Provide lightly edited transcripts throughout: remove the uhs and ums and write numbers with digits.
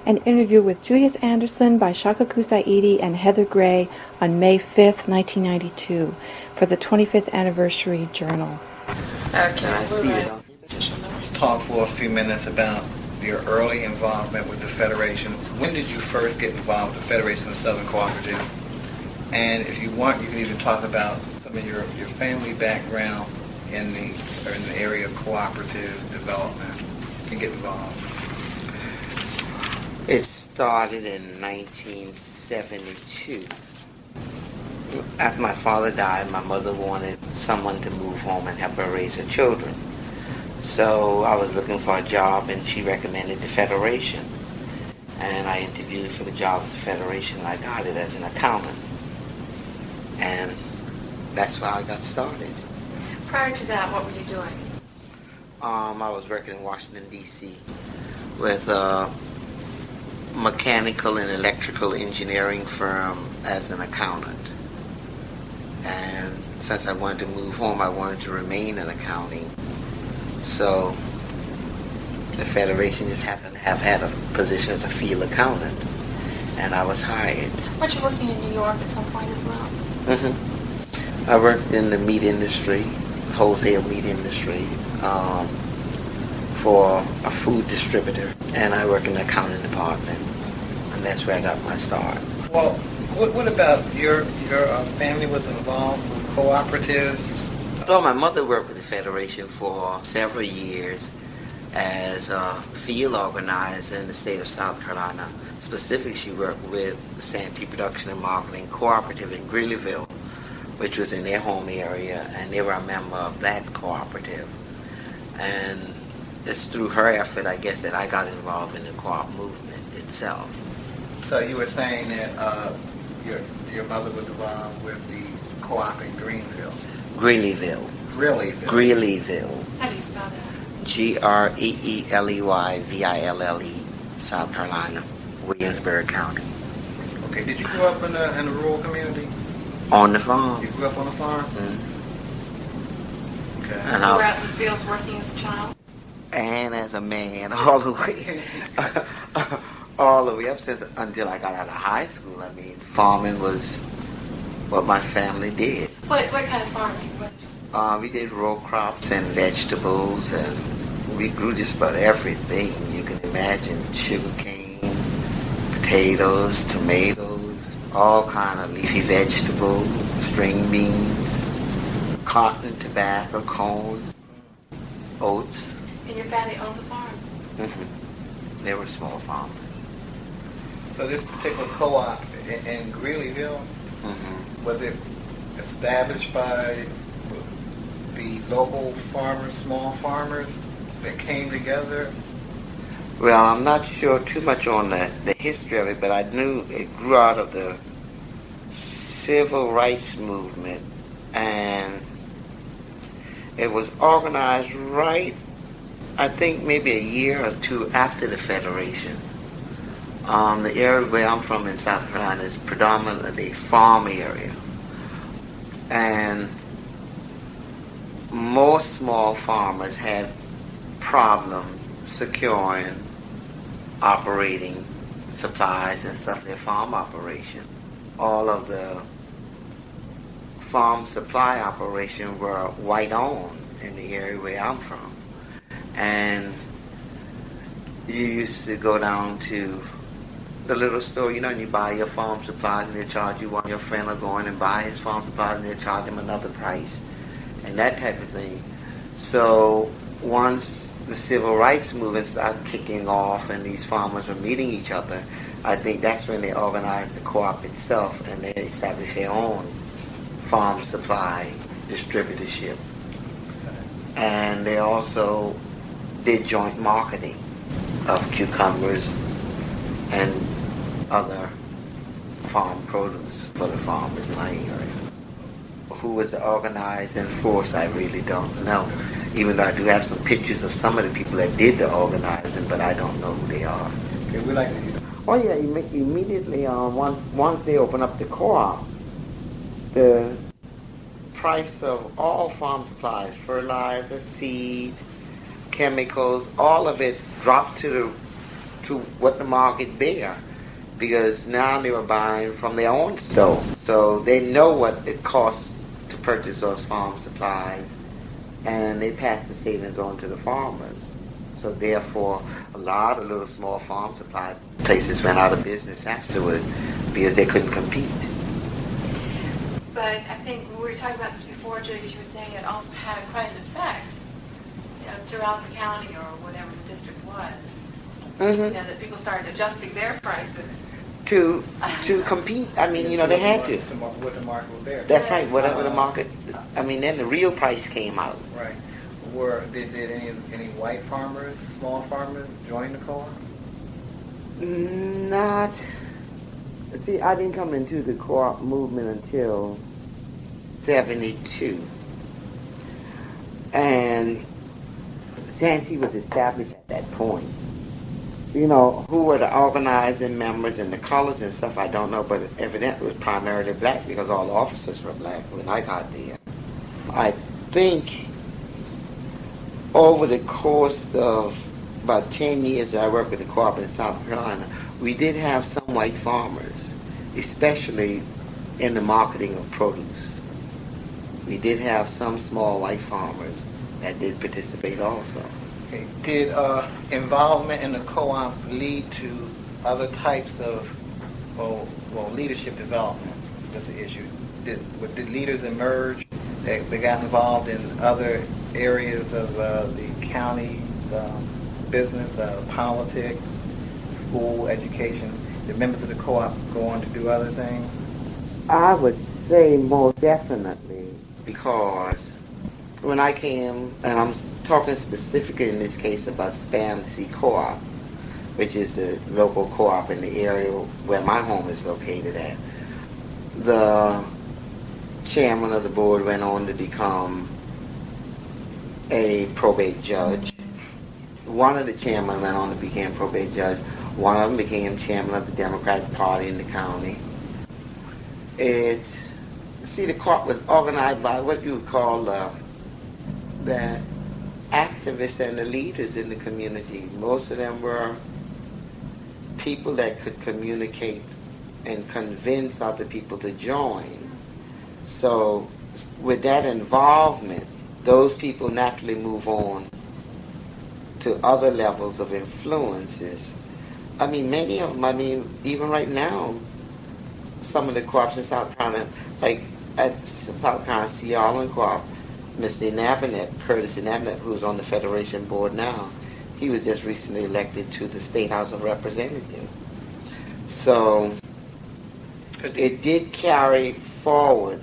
an interview with Julius Anderson by Shakaku Saidi and Heather Gray on May 5th, 1992, for the 25th Anniversary Journal. Okay, let's talk for a few minutes about your early involvement with the Federation. When did you first get involved with the Federation of Southern Cooperatives? And if you want, you can even talk about some of your family background in the area of cooperative development. You can get involved. It started in 1972. After my father died, my mother wanted someone to move home and help her raise her children. So I was looking for a job, and she recommended the Federation. And I interviewed for the job at the Federation, and I got it as an accountant. And that's how I got started. Prior to that, what were you doing? I was working in Washington, D.C. with a mechanical and electrical engineering firm as an accountant. And since I wanted to move home, I wanted to remain in accounting. So the Federation just happened to have had a position as a field accountant, and I was hired. Weren't you working in New York at some point as well? Mm-hmm. I worked in the meat industry, wholesale meat industry, for a food distributor, and I work in the accounting department, and that's where I got my start. Well, what about your family was involved with cooperatives? So my mother worked with the Federation for several years as a field organizer in the state of South Carolina. Specifically, she worked with the Santee Production and Marketing Cooperative in Greeleyville, which was in their home area, and they were a member of that cooperative. And it's through her effort, I guess, that I got involved in the co-op movement itself. So you were saying that your mother was involved with the co-op in Greenville? Greeleyville. Greeleyville. How do you spell that? Greeleyville, South Carolina, Williamsburg County. Okay, did you grow up in a rural community? On the farm. You grew up on a farm? Mm-hmm. Okay. And You were out in the fields working as a child? And as a man, all the way, all the way up until I got out of high school. I mean, farming was what my family did. What kind of farming? We did row crops and vegetables, and we grew just about everything you can imagine. Sugar cane, potatoes, tomatoes, all kind of leafy vegetables, string beans, cotton, tobacco, corn, oats. And your family owned the farm? Mm-hmm. They were small farmers. So this particular co-op in Greeleyville, Mm-hmm. was it established by the local farmers, small farmers that came together? Well, I'm not sure too much on the history of it, but I knew it grew out of the civil rights movement, and it was organized right, I think maybe a year or two after the Federation. The area where I'm from in South Carolina is predominantly a farm area, and most small farmers had problems securing operating supplies and stuff, their farm operation. All of the farm supply operations were white-owned in the area where I'm from. And you used to go down to the little store, and you buy your farm supplies and they charge you one. Your friend will go in and buy his farm supplies and they charge him another price and that type of thing. So once the civil rights movement started kicking off and these farmers were meeting each other, I think that's when they organized the co-op itself and they established their own farm supply distributorship. And they also did joint marketing of cucumbers and other farm produce for the farmers in my area. Who was the organizing force, I really don't know. Even though I do have some pictures of some of the people that did the organizing, but I don't know who they are. Okay, we like to hear. Oh yeah, immediately once they open up the co-op, the price of all farm supplies, fertilizer, seed, chemicals, all of it dropped to to what the market bear, because now they were buying from their own store. So they know what it costs to purchase those farm supplies, and they pass the savings on to the farmers. So therefore, a lot of little small farm supply places went out of business afterwards because they couldn't compete. But I think when we were talking about this before, Julius, you were saying it also had quite an effect, throughout the county or whatever the district was. Mm-hmm. That people started adjusting their prices To compete. I mean, they had to. What the market was there. That's right. Whatever the market. I mean, then the real price came out. Right. Did any white farmers, small farmers, join the co-op? Not. See, I didn't come into the co-op movement until 72. And Santee was established at that point. Who were the organizing members and the colors and stuff, I don't know, but evidently it was primarily black because all the officers were black when I got there. I think over the course of about 10 years that I worked with the co-op in South Carolina, we did have some white farmers, especially in the marketing of produce. We did have some small white farmers that did participate also. Okay. Did involvement in the co-op lead to other types of, leadership development? That's the issue. Did leaders emerge that got involved in other areas of the county, business, politics, school, education? Did members of the co-op go on to do other things? I would say most definitely, because when I came, and I'm talking specifically in this case about Spam Co-op, which is the local co-op in the area where my home is located at. The chairman of the board went on to become a probate judge. One of the chairmen went on to become probate judge. One of them became chairman of the Democratic Party in the county. The co-op was organized by what you would call the activists and the leaders in the community. Most of them were people that could communicate and convince other people to join. So with that involvement, those people naturally move on to other levels of influences. I mean, many of them, even right now, some of the co-ops in South Carolina, like at South Carolina Sea Island Co-op, Mr. Curtis Inabinet, who's on the Federation board now, he was just recently elected to the State House of Representatives. So it did carry forward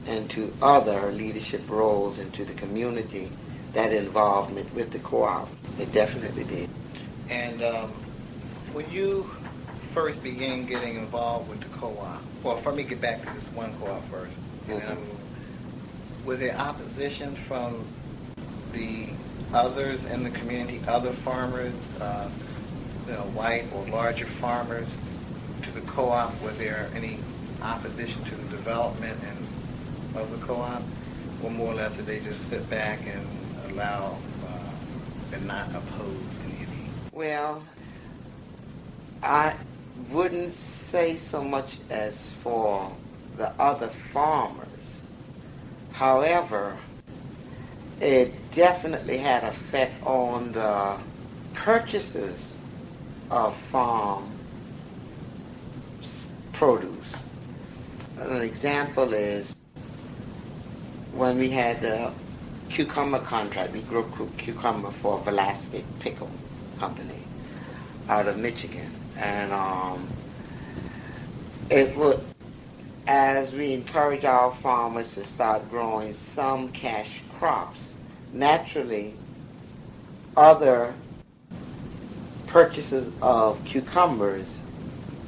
into other leadership roles into the community, that involvement with the co-op. It definitely did. And when you first began getting involved with the co-op, well, let me get back to this one co-op first. Was there opposition from the others in the community, other farmers, white or larger farmers, to the co-op? Was there any opposition to the development of the co-op? Or more or less did they just sit back and allow and not oppose anything? Well, I wouldn't say so much as for the other farmers. However, it definitely had effect on the purchases of farm produce. An example is when we had the cucumber contract. We grew cucumber for Velasquez Pickle Company out of Michigan. And it would, as we encourage our farmers to start growing some cash crops, naturally other purchases of cucumbers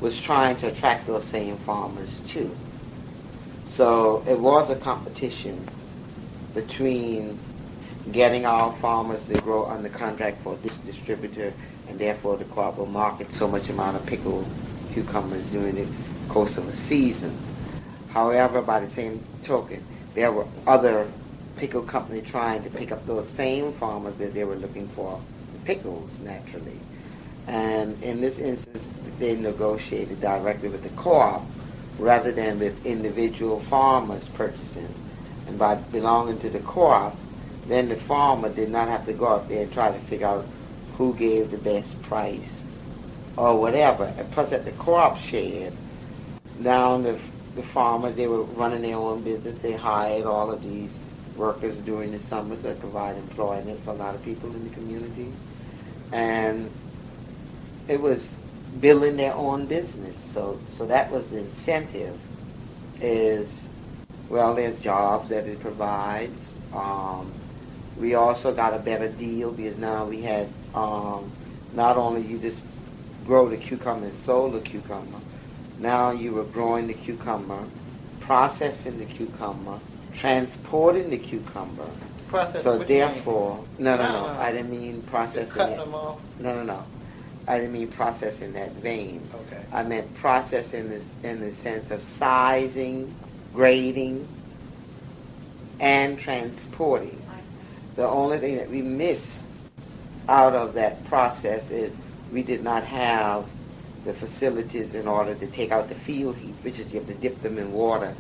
was trying to attract those same farmers too. So it was a competition between getting our farmers to grow under contract for this distributor, and therefore the co-op will market so much amount of pickled cucumbers during the course of a season. However, by the same token, there were other pickle companies trying to pick up those same farmers that they were looking for the pickles, naturally. And in this instance, they negotiated directly with the co-op rather than with individual farmers purchasing. And by belonging to the co-op, then the farmer did not have to go up there and try to figure out who gave the best price or whatever. And plus at the co-op shed, now the farmers, they were running their own business. They hired all of these workers during the summers that provide employment for a lot of people in the community. And it was building their own business. So that was the incentive is, well, there's jobs that it provides. We also got a better deal because now we had not only you just grow the cucumber and sold the cucumber, now you were growing the cucumber, processing the cucumber, transporting the cucumber. So therefore, no, I didn't mean processing Just cutting it. them off? No. I didn't mean processing that vein. Okay. I meant processing in the sense of sizing, grading, and transporting. The only thing that we missed out of that process is we did not have the facilities in order to take out the field heat, which is you have to dip them in water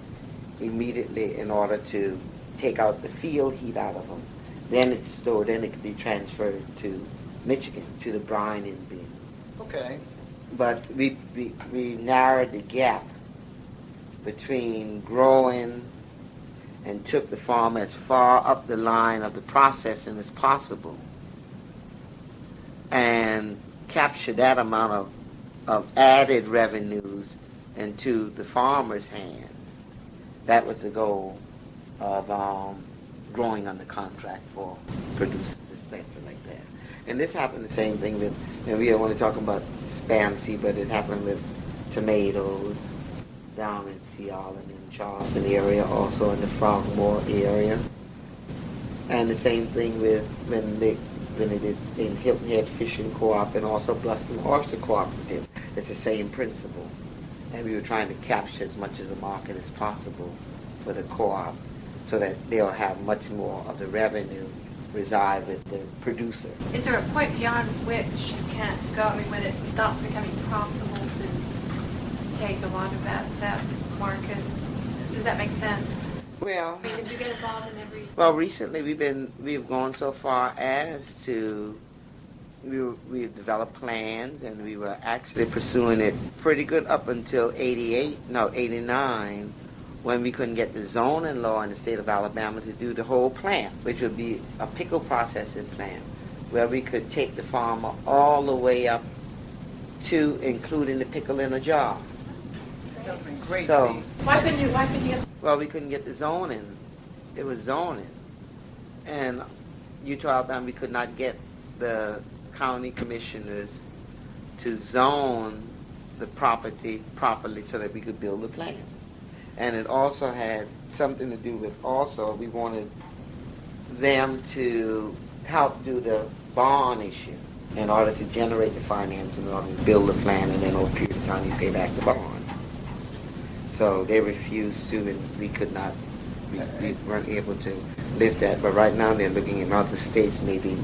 immediately in order to take out the field heat out of them. Then it's stored, then it can be transferred to Michigan, to the brining bin. Okay. But we narrowed the gap between growing and took the farm as far up the line of the processing as possible and capture that amount of added revenues into the farmer's hands. That was the goal of growing under contract for producers and stuff like that. And this happened the same thing with, and we don't want to talk about spam seed, but it happened with tomatoes down in Seattle and in Charleston area, also in the Frogmore area. And the same thing with when they did in Hilton Head Fishing Co-op and also Bluffton Oyster Cooperative. It's the same principle. And we were trying to capture as much of the market as possible for the co-op so that they'll have much more of the revenue reside with the producer. Is there a point beyond which you can't go? I mean, when it stops becoming profitable to take along that market? Does that make sense? Well, I mean, did you get involved in every... Well, recently we've gone so far as to we've developed plans, and we were actually pursuing it pretty good up until 89, when we couldn't get the zoning law in the state of Alabama to do the whole plant, which would be a pickle processing plant, where we could take the farmer all the way up to including the pickle in a jar. That's been great. So, Why couldn't you get... well, we couldn't get the zoning. It was zoning. And Utah, Alabama, we could not get the county commissioners to zone the property properly so that we could build the plant. And it also had something to do with also we wanted them to help do the bond issue in order to generate the finance in order to build the plant, and then over a period of time you pay back the bond. So they refused to, and we could not, we weren't able to lift that. But right now they're looking in other states, maybe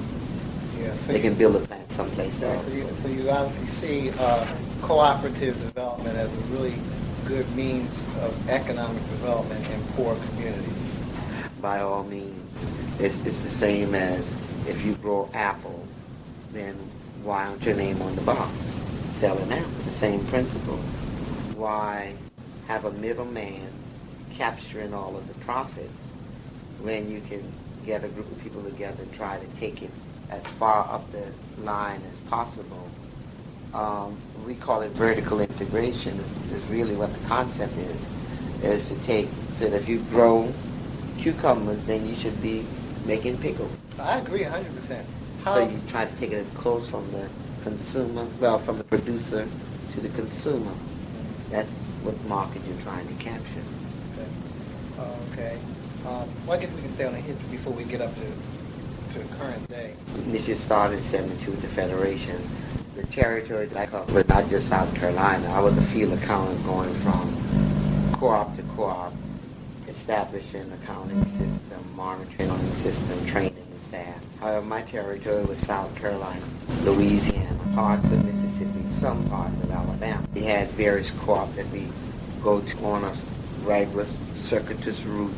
So they can build a plant someplace else. So you obviously see cooperative development as a really good means of economic development in poor communities. By all means, it's the same as if you grow apple, then why aren't your name on the box? Sell it now. It's the same principle. Why have a middleman capturing all of the profit when you can get a group of people together and try to take it as far up the line as possible? We call it vertical integration. Is really what the concept is to take, so that if you grow cucumbers, then you should be making pickles. I agree 100%. So you try to take it close from the consumer, well, from the producer to the consumer. That's what market you're trying to capture. Okay. Well, I guess we can stay on the history before we get up to the current day. This just started in 72 with the Federation. The territory that I covered was not just South Carolina. I was a field accountant going from co-op to co-op, establishing accounting system, monitoring system, training the staff. However, my territory was South Carolina, Louisiana, parts of Mississippi, some parts of Alabama. We had various co-op that we go to on a regular circuitous route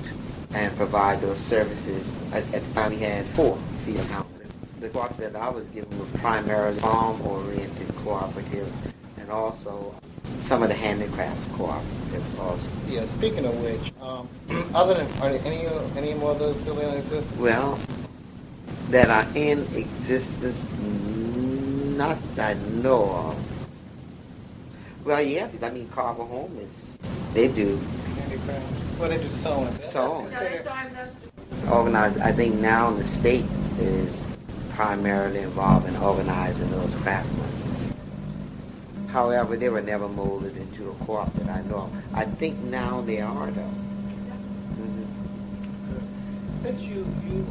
and provide those services. At the time we had 4 field houses. The co-ops that I was given were primarily farm-oriented cooperatives and also some of the handicrafts cooperatives also. Yeah, speaking of which, other than, are there any more of those still in existence? Well, that are in existence, not that I know of. Well, yeah, I mean, Carver Home they do. Handicrafts? Well, they do sewing. Sewing. No, they started those. Organized, I think now the state is primarily involved in organizing those craftsmen. However, they were never molded into a co-op that I know of. I think now they are, though. Mm-hmm. Since you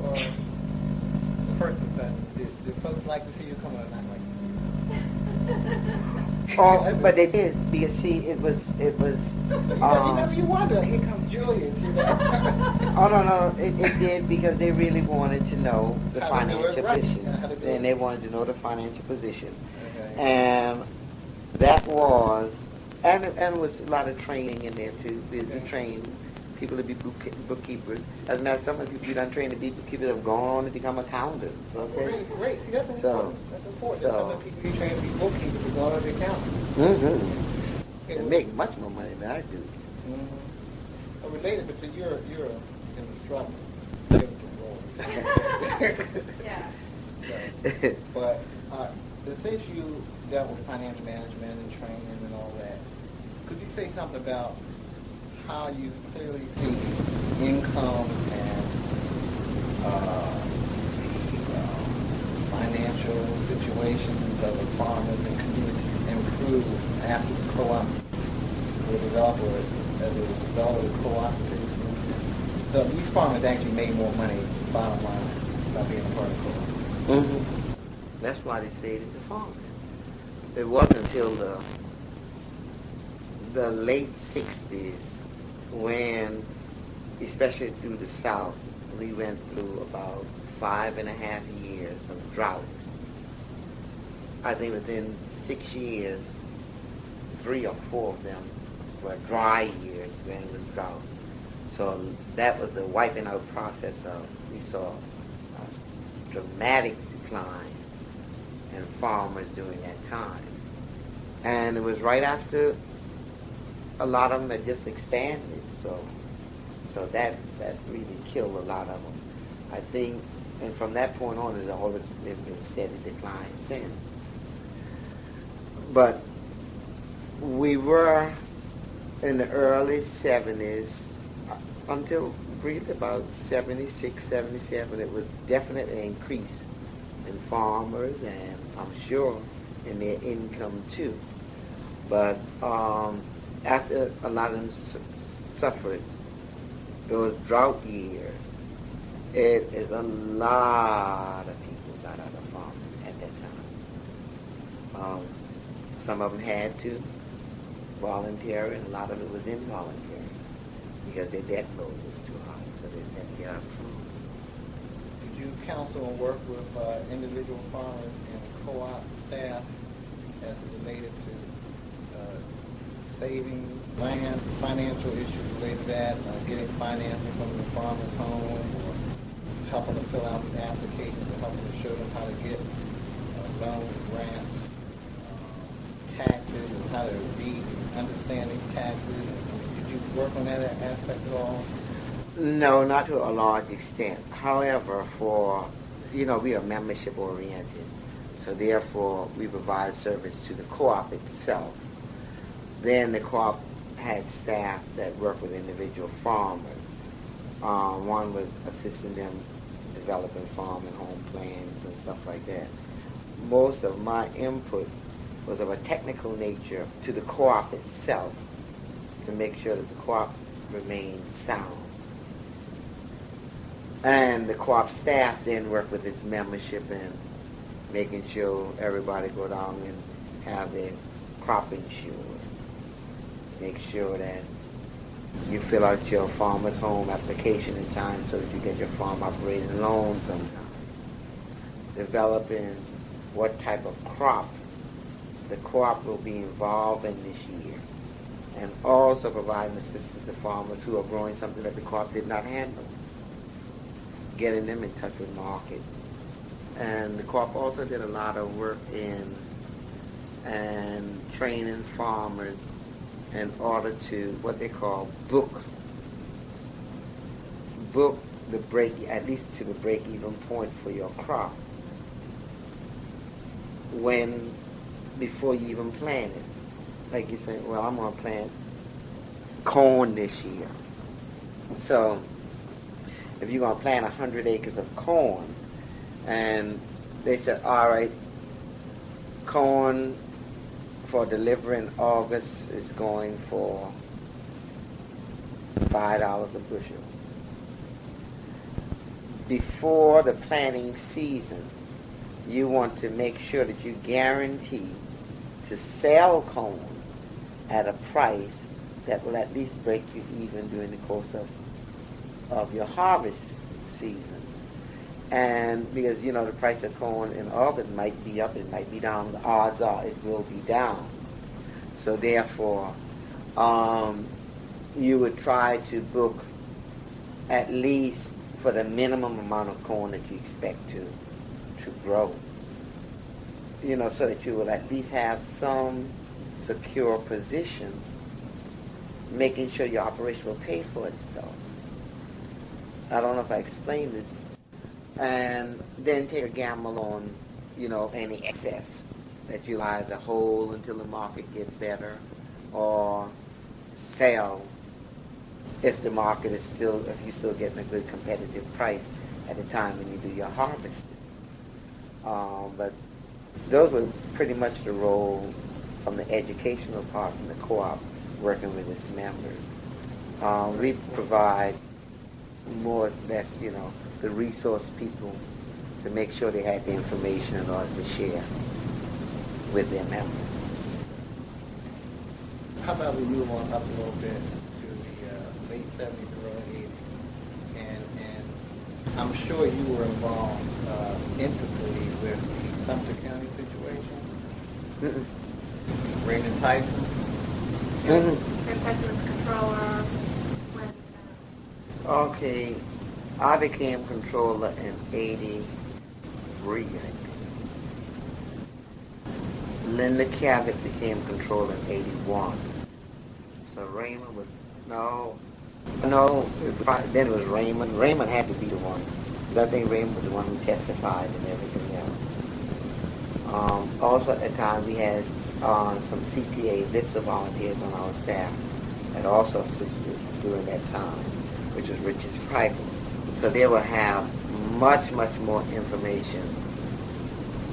are the first professor, do folks like to see you come or not like Oh, but they did, because see, it was. you wonder, here comes Julius, you know. Oh, no, it did because they really wanted to know the How to do it financial right. position. Yeah, how to do it. And they wanted to know the financial position. Okay. And that was, and there was a lot of training in there too. We trained people to be bookkeepers. As a matter of fact, some of the people you done trained to be bookkeepers have gone on to become accountants. Okay? Great. See, that's important. That's important. So- Some of the people you train to be bookkeepers who go on to account. Mm-hmm. They make much more money than I do. Mm-hmm. Related, but you're in the struggle. Yeah. But since you dealt with financial management and training and all that, could you say something about how you clearly see income and the financial situations of the farmers and community improve after the co-op was developed, or as it was developed as cooperative? So these farmers actually made more money, bottom line, by being a part of co-op. Mm-hmm. That's why they stayed in the farm. It wasn't until the late 60s when, especially through the South, we went through about 5.5 years of drought. I think within 6 years, 3 or 4 of them were dry years when it was drought. So that was the wiping out process we saw a dramatic decline in farmers during that time. And it was right after a lot of them had just expanded, so that really killed a lot of them. I think, and from that point on, it's always been steady decline since. But we were in the early 70s, until really about 76, 77, it was definitely an increase in farmers, and I'm sure in their income too. But after a lot of them suffered those drought years, it is a lot of people got out of farming at that time. Some of them had to voluntary, and a lot of it was involuntary because their debt load was too high, so they had to get out of farming. Did you counsel and work with individual farmers and co-op staff as it related to saving land, financial issues related to that, getting financing from the farmer's home, or helping to fill out the applications, or helping to show them how to get loans, grants, taxes, and how to read and understand these taxes? Did you work on that aspect at all? No, not to a large extent. However, we are membership oriented, so therefore we provide service to the co-op itself. Then the co-op had staff that worked with individual farmers. One was assisting them developing farm and home plans and stuff like that. Most of my input was of a technical nature to the co-op itself to make sure that the co-op remained sound. And the co-op staff then worked with its membership and making sure everybody go down and have their crop insured. Make sure that you fill out your farmer's home application in time so that you get your farm operating loan sometime. Developing what type of crop the co-op will be involved in this year, and also providing assistance to farmers who are growing something that the co-op did not handle, getting them in touch with market. And the co-op also did a lot of work in and training farmers in order to what they call book the break, at least to the break-even point for your crops before you even plant it. Like you say, well, I'm going to plant corn this year. So if you're going to plant 100 acres of corn, and they said, all right, corn for delivery in August is going for $5 a bushel. Before the planting season, you want to make sure that you guarantee to sell corn at a price that will at least break you even during the course of your harvest season. And because, the price of corn in August might be up, it might be down. The odds are it will be down. So therefore, you would try to book at least for the minimum amount of corn that you expect to grow. So that you will at least have some secure position, making sure your operation will pay for itself. I don't know if I explained this. And then take a gamble on, any excess that you either hold until the market gets better or sell if the market is if you're still getting a good competitive price at the time when you do your harvesting. But those were pretty much the role from the educational part from the co-op working with its members. We provide more or less, the resource people to make sure they had the information in order to share with their members. How about we move on up a little bit to the late 70s, early 80s, and I'm sure you were involved intimately with the Sumter County situation. Mm-mm. Raymond Tyson. Mm-hmm. And President's controller. Okay, I became controller in 83, I think. Linda Cabot became controller in 81. So Raymond was, then it was Raymond. Raymond had to be the one. Because I think Raymond was the one who testified and everything else. Also at the time we had some CPA VISTA volunteers on our staff that also assisted during that time, which was Richard's Piper. So they will have much, much more information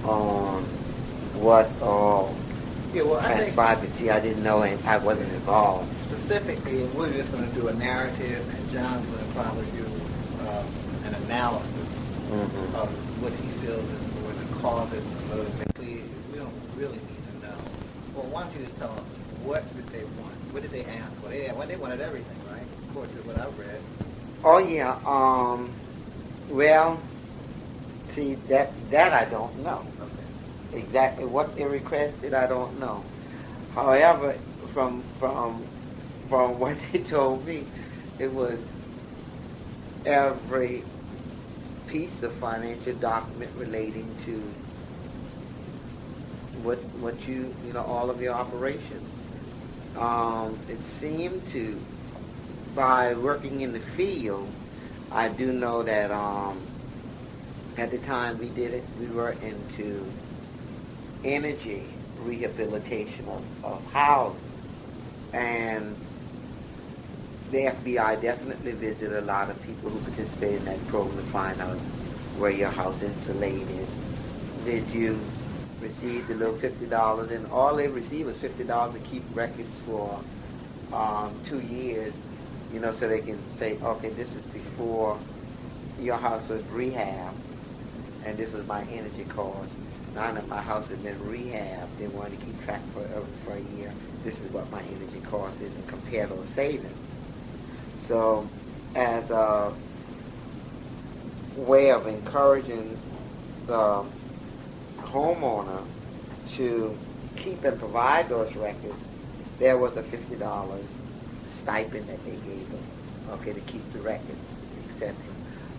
on what all transpired. See, I didn't know and I wasn't involved. Specifically, we're just going to do a narrative, and John's going to probably do an analysis of what he feels were the causes and motivations. We don't really need to know. Well, why don't you just tell us, what did they want? What did they ask for? They wanted everything, right? According to what I've read. Oh yeah. Well, see that I don't know. Okay. Exactly what they requested, I don't know. However, from what they told me, it was every piece of financial document relating to what you all of your operations. It seemed to, by working in the field, I do know that at the time we did it, we were into energy rehabilitation of housing. And the FBI definitely visited a lot of people who participated in that program to find out where your house insulated. Did you receive the little $50? And all they received was $50 to keep records for 2 years, so they can say, okay, this is before your house was rehabbed, and this was my energy cost. Now that my house has been rehabbed, they wanted to keep track for a year. This is what my energy cost is and compare those savings. So as a way of encouraging the homeowner to keep and provide those records, there was a $50 stipend that they gave them, okay, to keep the records, etc.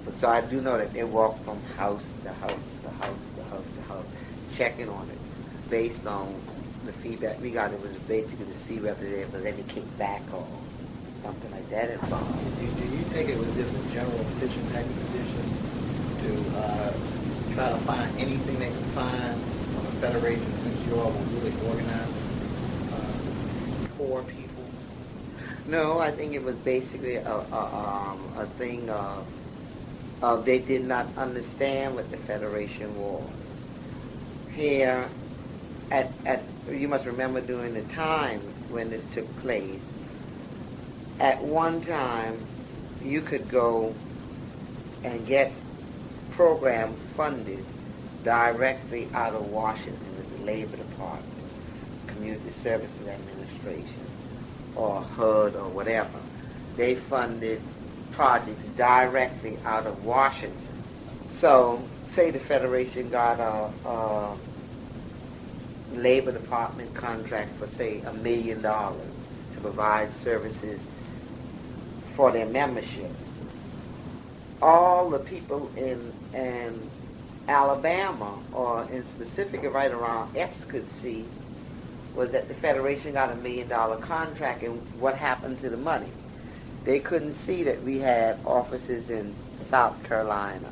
But so I do know that they walked from house to house to house to house to house, checking on it, based on the feedback we got. It was basically to see whether there was any kickback or something like that involved. Do you think it was just a general petition type of petition to try to find anything they could find on the Federation, since you all were really organized poor people? No, I think it was basically a thing of they did not understand what the Federation was. Here, you must remember during the time when this took place, at one time you could go and get programs funded directly out of Washington with the Labor Department, Community Services Administration, or HUD or whatever. They funded projects directly out of Washington. So, say the Federation got a Labor Department contract for, say, $1 million to provide services for their membership. All the people in Alabama, or in specific right around Epps, could see was that the Federation got $1 million contract, and what happened to the money. They couldn't see that we had offices in South Carolina.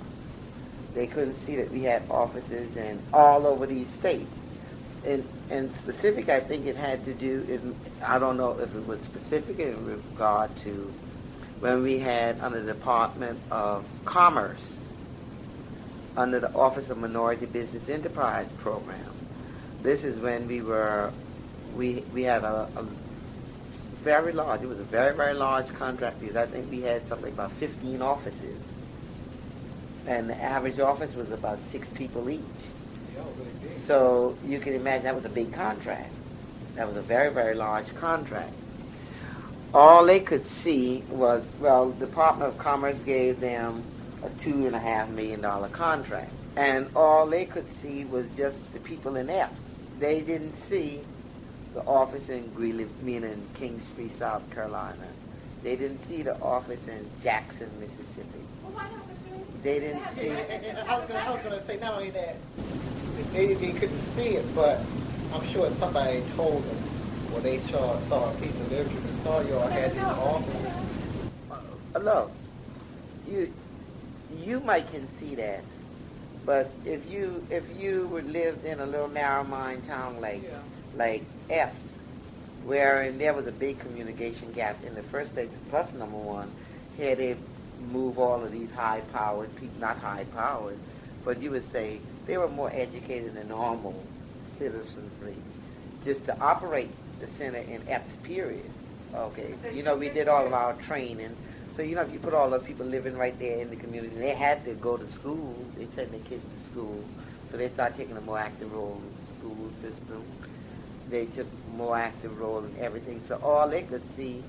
They couldn't see that we had offices in all over these states. In specific, I think it had to do, I don't know if it was specific in regard to when we had under the Department of Commerce, under the Office of Minority Business Enterprise Program. This is when we had a very large, it was a very, very large contract, because I think we had something about 15 offices. And the average office was about 6 people each. So you can imagine that was a big contract. That was a very, very large contract. All they could see was, well, the Department of Commerce gave them a $2.5 million contract. And all they could see was just the people in Epps. They didn't see the office in Greeley, meaning King Street, South Carolina. They didn't see the office in Jackson, Mississippi. They didn't see. And I was going to say, not only that, they couldn't see it, but I'm sure somebody told them, or they saw a piece of literature and saw you all had these offices. Look, you might can see that, but if you would lived in a little narrow mine town like Epps, where there was a big communication gap in the first place, plus number one, here they move all of these high-powered people, not high-powered, but you would say they were more educated than normal citizenry, just to operate the center in Epps, period. Okay, we did all of our training. So, you put all those people living right there in the community. They had to go to school. They sent their kids to school. So they started taking a more active role in the school system. They took a more active role in everything. So all they could see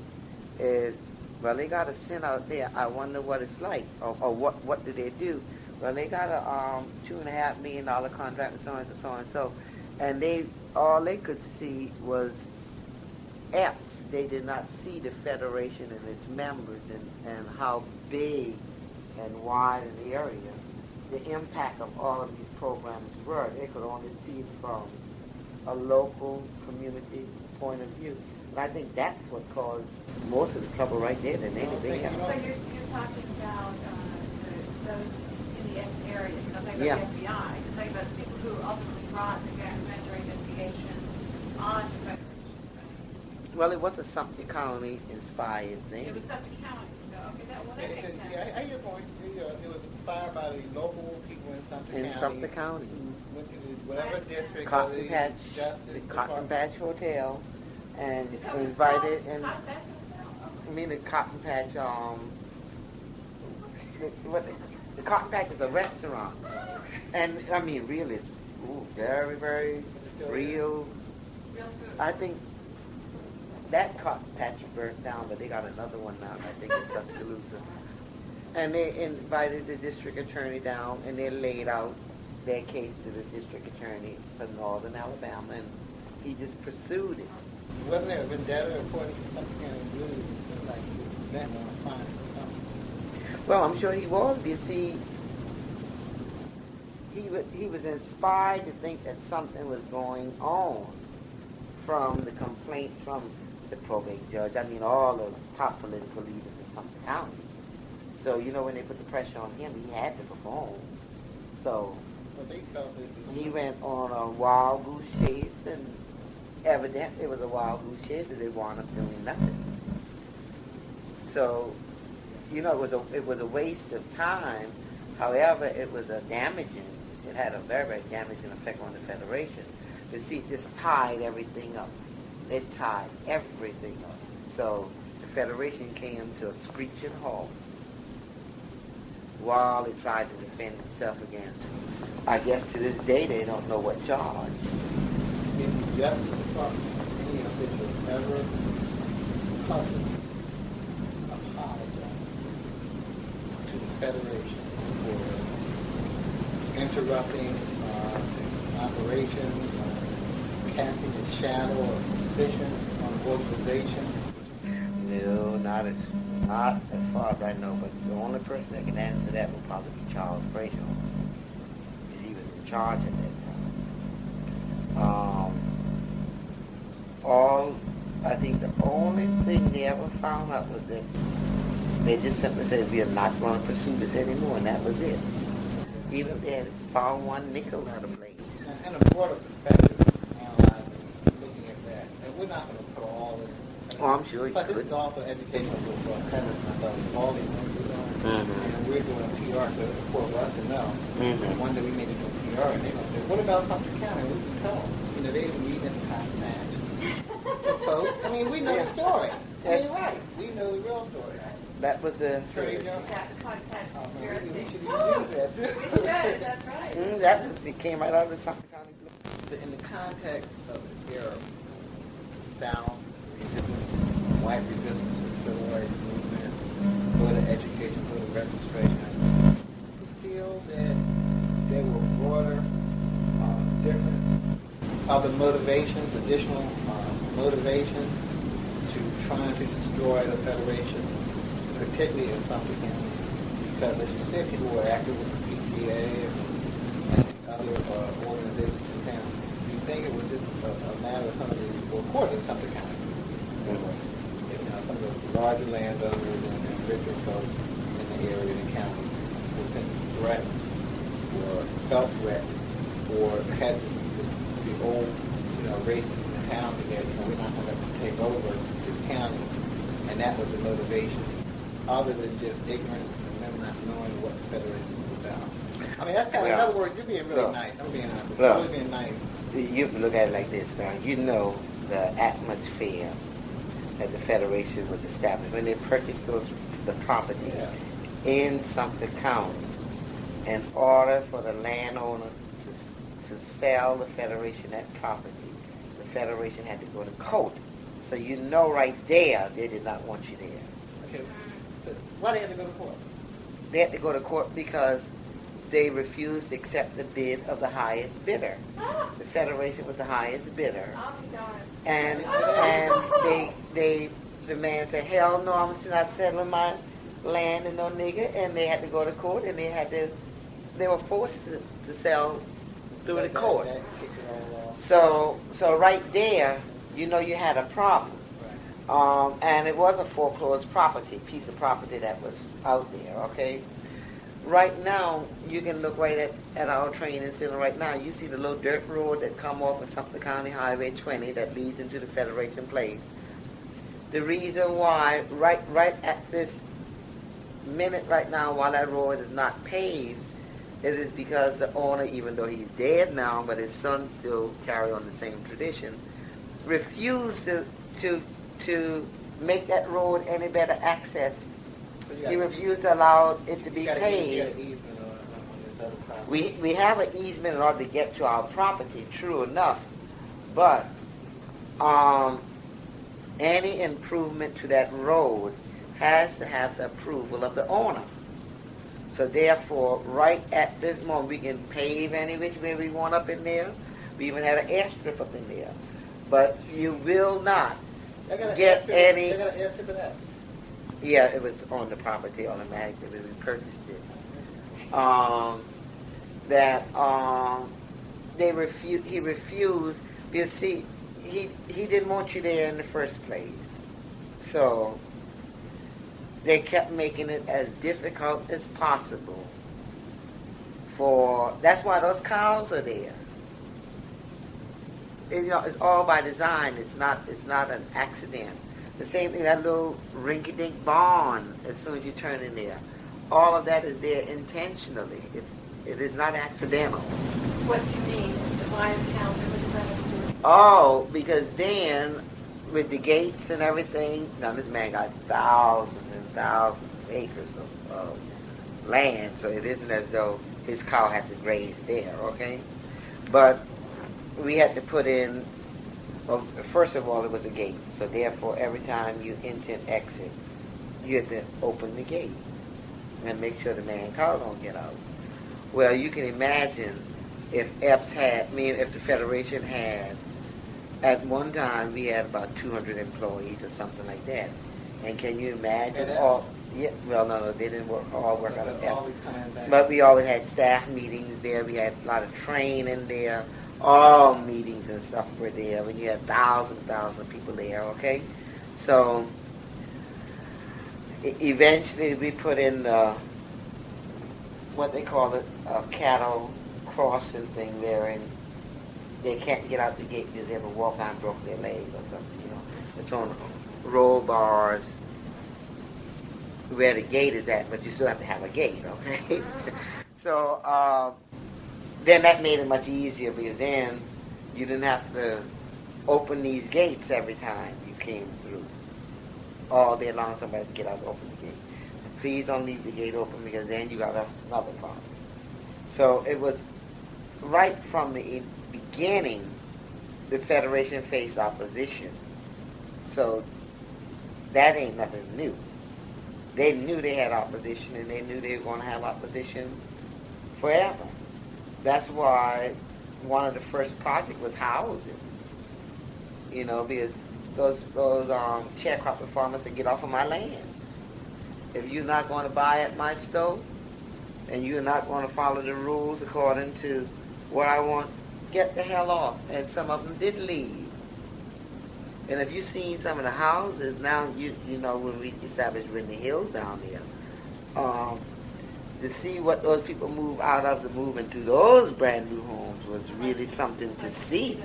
is, well, they got a center out there. I wonder what it's like. Or what do they do? Well, they got a $2.5 million contract and so on and so on and so. And all they could see was Epps. They did not see the Federation and its members and how big and wide in the area the impact of all of these programs were. They could only see it from a local community point of view. And I think that's what caused most of the trouble right there than anything else. So you're talking about those in the X area, you're not talking Yeah. about the FBI, you're talking about the people who ultimately brought the Mentor investigation on the Federation. Well, it was a Sumter County inspired thing. It was Suffolk County, so, okay, that makes sense. Yeah, I hear your point. It was inspired by the local people in Sumter County. In Sumter County. Went to whatever district. Cotton Patch, the Cotton Patch Hotel, and invited, and I mean the Cotton Patch, the Cotton Patch is a restaurant, and I mean really, very, very real. I think that Cotton Patch burnt down, but they got another one now, I think in Tuscaloosa. And they invited the district attorney down, and they laid out their case to the district attorney for Northern Alabama, and He just pursued it. Wasn't there a vendetta according to some kind of news? It seemed like he was bent on finding something. Well, I'm sure he was. You see, he was inspired to think that something was going on from the complaints from the probate judge. I mean, all the top political leaders in Sumter County. So, when they put the pressure on him, he had to perform. So, They felt it he went on a wild goose chase, and evidently it was a wild goose chase, and they wound up doing nothing. So, it was a waste of time. However, it was it had a very, very damaging effect on the Federation. But see, this tied everything up. It tied everything up. So the Federation came to a screeching halt while it tried to defend itself against, I guess to this day, they don't know what charge. in the Justice Department, any official ever publicly apologize to the Federation for interrupting operations, casting a shadow or suspicion on organization? No, not as far as I know, but the only person that can answer that would probably be Charles Brayshaw, because he was in charge at that time. I think the only thing they ever found out was that they just simply said, we are not going to pursue this anymore, and that was it. Even if they had found one nickel out of place. And a broader perspective, analyzing, looking at that, and we're not going to put all in. Oh, I'm sure you But this could. is also educational for President about all these things we're doing. And we're doing PR for us to know. And one day we may be doing PR, and they're going to say, what about Sumter County? We can tell them. They even read in the cotton match. Folks, I mean, we know the story. I mean, right. We know the real story. That was a... Sure, you know. Yeah, contact We conspiracy. should even use that. We should, that's right. that came right out of the Sumter County Blue. In the context of the era, South resistance, white resistance to the civil rights movement, voter education, voter registration, you feel that there were broader, different other motivations, additional motivations to trying to destroy the Federation, particularly in Sumter County, because as you said, people were active with the PTA and other organizations in town. Do you think it was just a matter of some of the, well, of course, in Sumter County, some of the larger landowners and richer folks in the area of the county were simply threatened or felt threatened or had the old, racists in the town together, we're not going to take over the county, and that was the motivation, other than just ignorance and them not knowing what the Federation was about. I mean, that's kind of, in other words, you're being really nice. I'm being honest. You're really being nice. You have to look at it like this now. You know the atmosphere that the Federation was established when they purchased the property in Sumter County. In order for the landowner to sell the Federation that property, the Federation had to go to court. So you know right there they did not want you there. Okay. So why they had to go to court? They had to go to court because they refused to accept the bid of the highest bidder. The Federation was the highest bidder. I'll be darned. And the man said, hell no, I'm not selling my land to no nigger. And they had to go to court, and they were forced to sell through the court. That kicks it all off. So right there, you had a problem. Right. And it was a foreclosed piece of property that was out there, okay? Right now, you can look right at our training center right now. You see the little dirt road that come off of Sumter County Highway 20 that leads into the Federation Place. The reason why, right at this minute right now, while that road is not paved, it is because the owner, even though he's dead now, but his son still carry on the same tradition, refused to make that road any better access. He refused to allow it to be paved. We have an easement in order to get to our property, true enough, but any improvement to that road has to have the approval of the owner. So therefore, right at this moment, we can pave any which way we want up in there. We even had an airstrip up in there. but you will not I gotta get ask any. I gotta ask you for that. Yeah, it was on the property automatically. We purchased it. That they refused. He refused because see, he didn't want you there in the first place. So they kept making it as difficult as possible. That's why those cows are there. It's all by design. It's not an accident. The same thing, that little rinky-dink barn, as soon as you turn in there. All of that is there intentionally. It is not accidental. What do you mean? Why the cows? What does that have to do with? Oh, because then, with the gates and everything, now this man got thousands and thousands of acres of land, so it isn't as though his cow had to graze there, okay? But we had to put in, well, first of all, it was a gate. So therefore, every time you enter and exit, you have to open the gate and make sure the man cow don't get out. Well, you can imagine if if the Federation had, at one time we had about 200 employees or something like that. And can you imagine all? Yeah, well, no, they didn't all work out of that. But we always had staff meetings there. We had a lot of training there. All meetings and stuff were there. When you had thousands of people there, okay? So eventually we put in what they call it, a cattle crossing thing there, and they can't get out the gate because they ever walk out and broke their leg or something, you know. It's on roll bars where the gate is at, but you still have to have a gate, okay? So then that made it much easier because then you didn't have to open these gates every time you came through. All day long somebody had to get out and open the gate. Please don't leave the gate open because then you got another problem. So it was right from the beginning the Federation faced opposition. So that ain't nothing new. They knew they had opposition and they knew they were going to have opposition forever. That's why one of the first projects was housing. You know, because those sharecropper farmers said, get off of my land. If you're not going to buy at my stove and you're not going to follow the rules according to what I want, get the hell off. And some of them did leave. And if you've seen some of the houses, now you know when we established Whitney Hills down there, to see what those people move out of to move into those brand new homes was really something to see.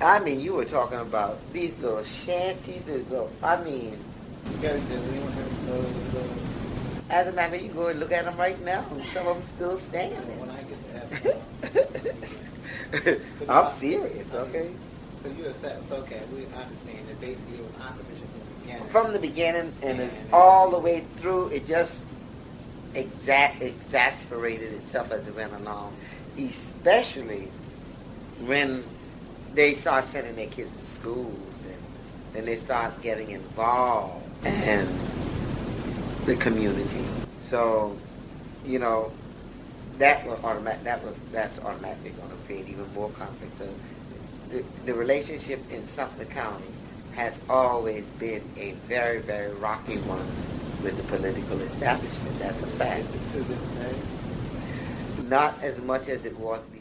I mean, you were talking about these little shanties, as a matter of fact, you go and look at them right now, and some of them still standing. When I get to have I'm serious, okay? So you accept, okay, we understand that basically it was opposition from the beginning. From the beginning and all the way through, it just exasperated itself as it went along, especially when they start sending their kids to schools and then they start getting involved in the community. So, you know, that's automatically going to create even more conflict. So the relationship in Sumter County has always been a very, very rocky one with the political establishment. That's a fact. Not as much as it was before.